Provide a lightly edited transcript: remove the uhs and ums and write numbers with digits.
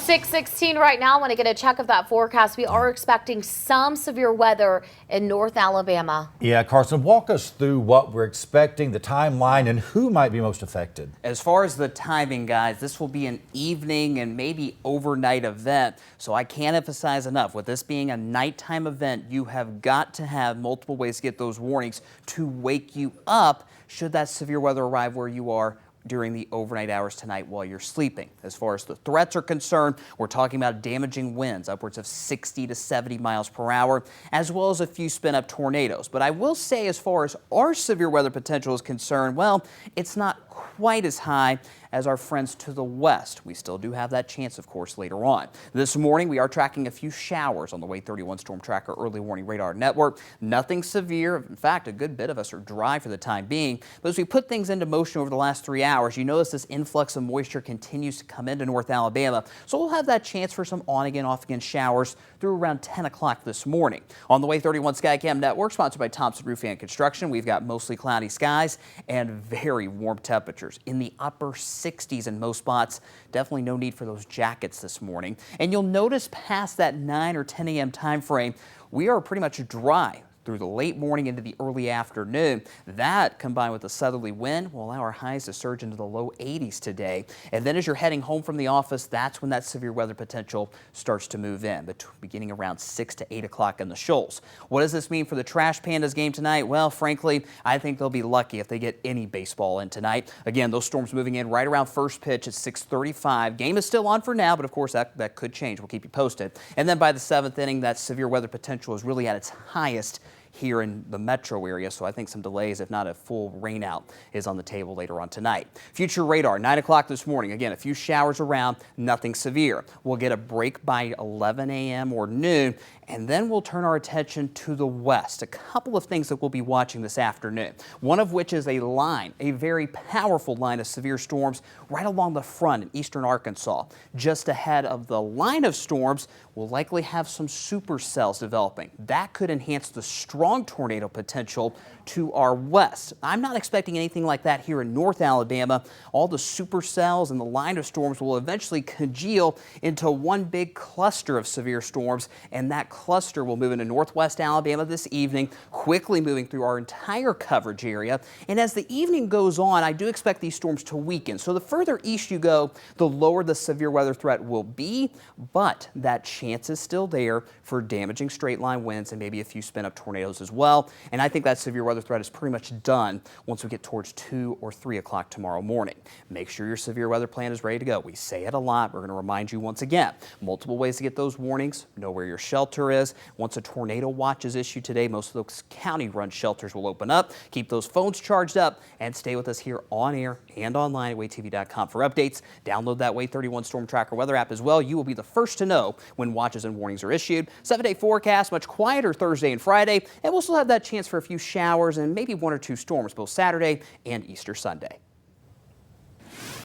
6:16 right now. I want to get a check of that forecast. We are expecting some severe weather in North Alabama. Yeah, Carson, walk us through what we're expecting, the timeline, and who might be most affected. As far as the timing, guys, this will be an evening and maybe overnight event. So I can't emphasize enough, with this being a nighttime event, you have got to have multiple ways to get those warnings to wake you up should that severe weather arrive where you are during the overnight hours tonight while you're sleeping. As far as the threats are concerned, we're talking about damaging winds upwards of 60 to 70 miles per hour, as well as a few spin-up tornadoes. But I will say, as far as our severe weather potential is concerned, well, it's not quite as high as our friends to the west. We still do have that chance, of course, later on. This morning, we are tracking a few showers on the Wave 31 Storm Tracker Early Warning Radar Network. Nothing severe. In fact, a good bit of us are dry for the time being. But as we put things into motion over the last 3 hours, you notice this influx of moisture continues to come into North Alabama. So we'll have that chance for some on-again, off-again showers through around 10 o'clock this morning. On the Wave 31 Skycam Network, sponsored by Thompson Roofing and Construction, we've got mostly cloudy skies and very warm temperatures in the upper 60s in most spots. Definitely no need for those jackets this morning. And you'll notice past that 9 or 10 a.m. time frame, we are pretty much dry through the late morning into the early afternoon. That, combined with the southerly wind, will allow our highs to surge into the low 80s today. And then as you're heading home from the office, that's when that severe weather potential starts to move in, beginning around 6 to 8 o'clock in the shoals. What does this mean for the Trash Pandas game tonight? Well, frankly, I think they'll be lucky if they get any baseball in tonight. Again, those storms moving in right around first pitch at 6:35. Game is still on for now, but of course that could change. We'll keep you posted. And then by the 7th inning, that severe weather potential is really at its highest here in the metro area, so I think some delays, if not a full rainout, is on the table later on tonight. Future radar, 9 o'clock this morning. Again, a few showers around, nothing severe. We'll get a break by 11 a.m. or noon, and then we'll turn our attention to the west. A couple of things that we'll be watching this afternoon, one of which is a very powerful line of severe storms right along the front in eastern Arkansas. Just ahead of the line of storms, we'll likely have some supercells developing. That could enhance the strong tornado potential to our west. I'm not expecting anything like that here in North Alabama. All the supercells and the line of storms will eventually congeal into one big cluster of severe storms, and that cluster will move into northwest Alabama this evening, quickly moving through our entire coverage area. And as the evening goes on, I do expect these storms to weaken. So the further east you go, the lower the severe weather threat will be, but that chance is still there for damaging straight line winds and maybe a few spin-up tornadoes as well. And I think that severe weather threat is pretty much done once we get towards 2 or 3 o'clock tomorrow morning. Make sure your severe weather plan is ready to go. We say it a lot. We're going to remind you once again, multiple ways to get those warnings. Know where your shelter is. Once a tornado watch is issued today, most of those county-run shelters will open up. Keep those phones charged up and stay with us here on air and online at wavetv.com for updates. Download that Wave 31 Storm Tracker weather app as well. You will be the first to know when watches and warnings are issued. 7-day forecast, much quieter Thursday and Friday, and we'll still have that chance for a few showers and maybe 1 or 2 storms both Saturday and Easter Sunday.